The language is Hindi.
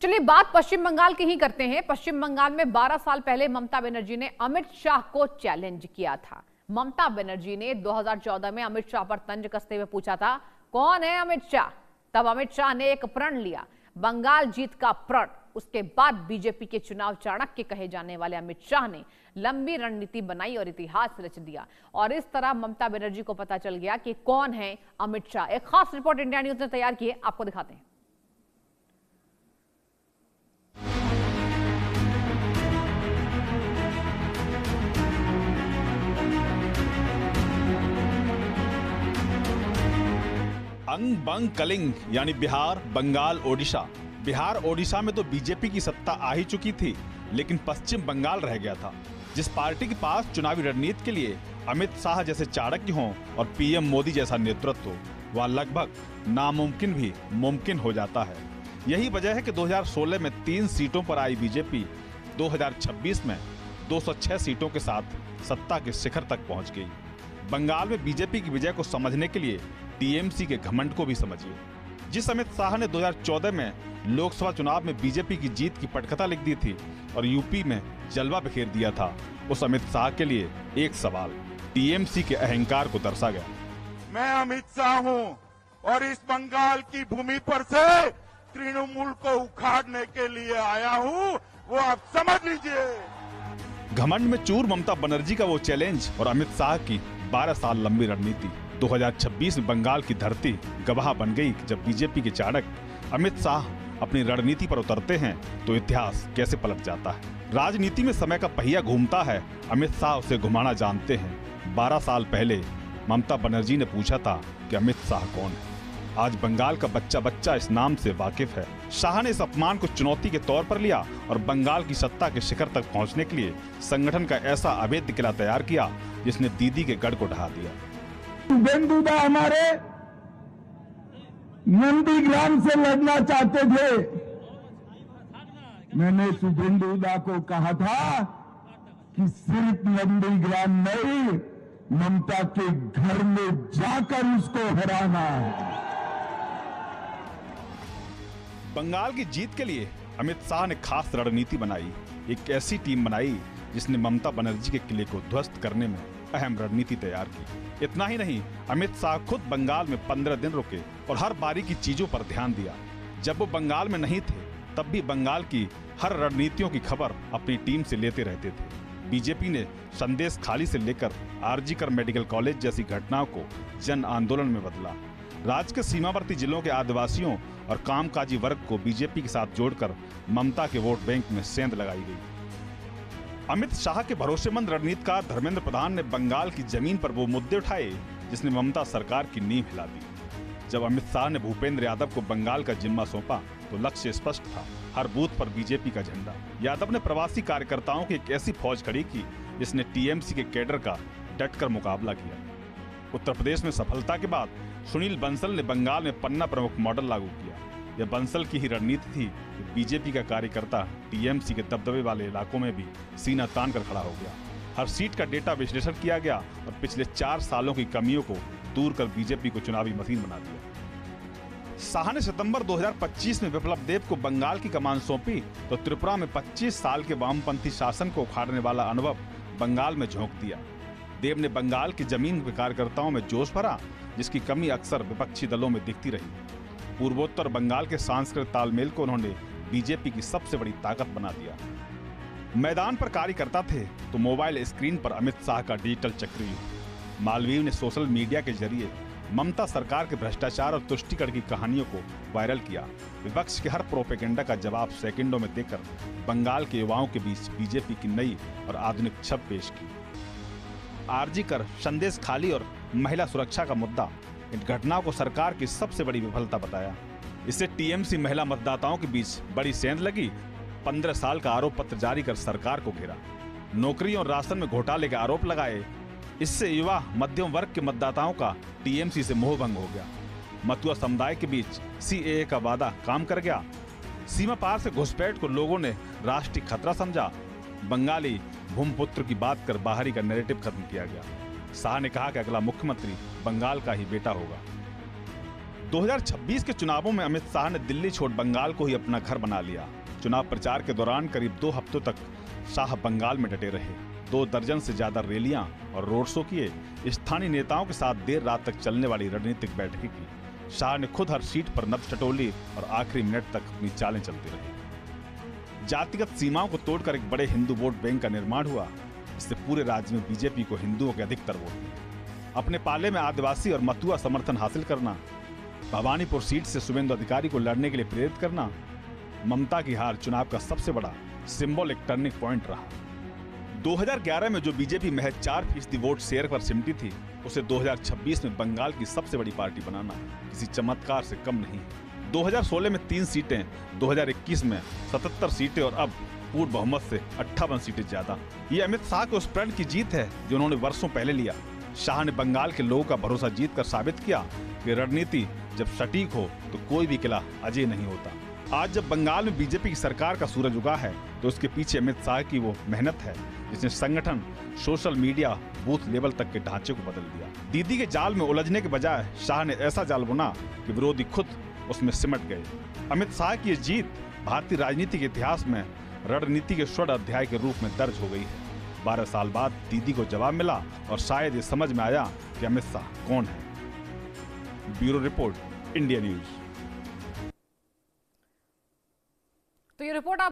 चलिए बात पश्चिम बंगाल की ही करते हैं। पश्चिम बंगाल में 12 साल पहले ममता बनर्जी ने अमित शाह को चैलेंज किया था। ममता बनर्जी ने 2014 में अमित शाह पर तंज कसते हुए पूछा था, कौन है अमित शाह। तब अमित शाह ने एक प्रण लिया, बंगाल जीत का प्रण। उसके बाद बीजेपी के चुनाव चाणक्य कहे जाने वाले अमित शाह ने लंबी रणनीति बनाई और इतिहास रच दिया। और इस तरह ममता बनर्जी को पता चल गया कि कौन है अमित शाह। एक खास रिपोर्ट इंडिया न्यूज ने तैयार की है, आपको दिखाते हैं। अंग बंग कलिंग यानी बिहार, बंगाल, ओडिशा। बिहार ओडिशा में तो बीजेपी की सत्ता आ ही चुकी थी, लेकिन पश्चिम बंगाल रह गया था। जिस पार्टी के पास चुनावी रणनीति के लिए अमित शाह जैसे चाणक्य हों और पीएम मोदी जैसा नेतृत्व हो, वह लगभग नामुमकिन भी मुमकिन हो जाता है। यही वजह है कि 2016 में 3 सीटों पर आई बीजेपी 2026 में 206 सीटों के साथ सत्ता के शिखर तक पहुंच गई। बंगाल में बीजेपी की विजय को समझने के लिए टीएमसी के घमंड को भी समझिए। जिस अमित शाह ने 2014 में लोकसभा चुनाव में बीजेपी की जीत की पटकथा लिख दी थी और यूपी में जलवा बिखेर दिया था, उस अमित शाह के लिए एक सवाल टीएमसी के अहंकार को दर्शा गया। मैं अमित शाह हूं और इस बंगाल की भूमि पर से तृणमूल को उखाड़ने के लिए आया हूं, वो आप समझ लीजिए। घमंड में चूर ममता बनर्जी का वो चैलेंज और अमित शाह की 12 साल लंबी रणनीति 2026 में बंगाल की धरती गवाह बन गई। जब बीजेपी के चाणक्य अमित शाह अपनी रणनीति पर उतरते हैं तो इतिहास कैसे पलट जाता है। राजनीति में समय का पहिया घूमता है, अमित शाह उसे घुमाना जानते हैं। 12 साल पहले ममता बनर्जी ने पूछा था कि अमित शाह कौन है। आज बंगाल का बच्चा बच्चा इस नाम से वाकिफ है। शाह ने इस अपमान को चुनौती के तौर पर लिया और बंगाल की सत्ता के शिखर तक पहुंचने के लिए संगठन का ऐसा अभेद्य किला तैयार किया जिसने दीदी के गढ़ को ढहा दिया। शुभेंदुदा हमारे नंदीग्राम से लड़ना चाहते थे। मैंने शुभेंदुदा को कहा था कि सिर्फ नंदीग्राम नहीं, ममता के घर में जाकर उसको हराना है। बंगाल की जीत के लिए अमित शाह ने खास रणनीति बनाई। एक ऐसी टीम बनाई जिसने ममता बनर्जी के किले को ध्वस्त करने में अहम रणनीति तैयार की। इतना ही नहीं, अमित शाह खुद बंगाल में 15 दिन रुके और हर बारी की चीजों पर ध्यान दिया। जब वो बंगाल में नहीं थे तब भी बंगाल की हर रणनीतियों की खबर अपनी टीम से लेते रहते थे। बीजेपी ने संदेश खाली से लेकर आरजीकर मेडिकल कॉलेज जैसी घटनाओं को जन आंदोलन में बदला। राज्य के सीमावर्ती जिलों के आदिवासियों और कामकाजी वर्ग को बीजेपी के साथ जोड़कर ममता के वोट बैंक में सेंध लगाई गई। अमित शाह के भरोसेमंद रणनीतिकार धर्मेंद्र प्रधान ने बंगाल की जमीन पर वो मुद्दे उठाए जिसने ममता सरकार की नींव हिला दी। जब अमित शाह ने भूपेंद्र यादव को बंगाल का जिम्मा सौंपा तो लक्ष्य स्पष्ट था, हर बूथ पर बीजेपी का झंडा। यादव ने प्रवासी कार्यकर्ताओं की एक ऐसी फौज खड़ी की जिसने टीएमसी के कैडर का डटकर मुकाबला किया। उत्तर प्रदेश में सफलता के बाद सुनील बंसल ने बंगाल में पन्ना प्रमुख मॉडल लागू किया। यह बंसल की ही रणनीति थी कि बीजेपी का कार्यकर्ता टीएमसी के दबदबे वाले इलाकों में भी सीना तान कर खड़ा हो गया। हर सीट का डेटा विश्लेषण किया गया और पिछले 4 सालों की कमियों को दूर कर बीजेपी को चुनावी मशीन बना दिया। शाह ने सितंबर 2025 में विप्लव देव को बंगाल की कमान सौंपी तो त्रिपुरा में 25 साल के वामपंथी शासन को उखाड़ने वाला अनुभव बंगाल में झोंक दिया। देव ने बंगाल की जमीन के कार्यकर्ताओं में जोश भरा, जिसकी कमी अक्सर विपक्षी दलों में दिखती रही। पूर्वोत्तर बंगाल के सांस्कृतिक तालमेल को उन्होंने बीजेपी की सबसे बड़ी ताकत बना दिया। मैदान पर कार्यकर्ता थे तो मोबाइल स्क्रीन पर अमित शाह का डिजिटल चक्रव्यूह। मालवीय ने सोशल मीडिया के जरिए ममता सरकार के भ्रष्टाचार और तुष्टीकरण की कहानियों को वायरल किया। विपक्ष के हर प्रोपेगेंडा का जवाब सेकंडों में देकर बंगाल के युवाओं के बीच बीजेपी की नई और आधुनिक छवि पेश की। आरजीकर, संदेश खाली और महिला सुरक्षा का मुद्दा, इन घटनाओं को सरकार की सबसे बड़ी विफलता बताया। इससे टीएमसी महिला मतदाताओं के बीच बड़ी सेंध लगी। 15 साल का आरोप पत्र जारी कर सरकार को घेरा। नौकरी और राशन में घोटाले के आरोप लगाए। इससे युवा मध्यम वर्ग के मतदाताओं का टीएमसी से मोह भंग हो गया। मतुआ समुदाय के बीच सीएए का वादा काम कर गया। सीमा पार से घुसपैठ को लोगों ने राष्ट्रीय खतरा समझा। बंगाली भूमिपुत्र की बात कर बाहरी का नैरेटिव खत्म किया गया। शाह ने कहा कि अगला मुख्यमंत्री बंगाल का ही बेटा होगा। 2026 के चुनावों में अमित शाह ने दिल्ली छोड़ बंगाल को ही अपना घर बना लिया। चुनाव प्रचार के दौरान करीब 2 हफ्तों तक शाह बंगाल में डटे रहे। 2 दर्जन से ज्यादा रैलियां और रोड शो किए। स्थानीय नेताओं के साथ देर रात तक चलने वाली रणनीतिक बैठकें की। शाह ने खुद हर सीट पर नब्ज टटोली और आखिरी मिनट तक अपनी चालें चलती रही। जातिगत सीमाओं को तोड़कर एक बड़े हिंदू वोट बैंक का निर्माण हुआ। इससे पूरे राज्य में बीजेपी को हिंदुओं के अधिकतर वोट मिले। अपने पाले में आदिवासी और मतुआ समर्थन हासिल करना, भवानीपुर सीट से शुभेंदु अधिकारी को लड़ने के लिए प्रेरित करना, ममता की हार चुनाव का सबसे बड़ा सिंबॉलिक टर्निंग पॉइंट रहा। 2011 में जो बीजेपी महज 4% वोट शेयर पर सिमटी थी, उसे 2026 में बंगाल की सबसे बड़ी पार्टी बनाना किसी चमत्कार से कम नहीं। 2016 में 3 सीटें, 2021 में 77 सीटें और अब पूर्ण बहुमत से 58 सीटें ज्यादा। ये अमित शाह के उस प्रण की जीत है जो उन्होंने वर्षों पहले लिया। शाह ने बंगाल के लोगों का भरोसा जीत कर साबित किया कि रणनीति जब सटीक हो तो कोई भी किला अजय नहीं होता। आज जब बंगाल में बीजेपी की सरकार का सूरज उगा है तो उसके पीछे अमित शाह की वो मेहनत है जिसने संगठन, सोशल मीडिया, बूथ लेवल तक के ढांचे को बदल दिया। दीदी के जाल में उलझने के बजाय शाह ने ऐसा जाल बुना कि विरोधी खुद उसमें सिमट गए। अमित शाह की ये जीत भारतीय राजनीति के इतिहास में रणनीति के स्वर्ण अध्याय के रूप में दर्ज हो गई है। 12 साल बाद दीदी को जवाब मिला और शायद ये समझ में आया कि अमित शाह कौन है। Bureau report, India news. तो ये रिपोर्ट आप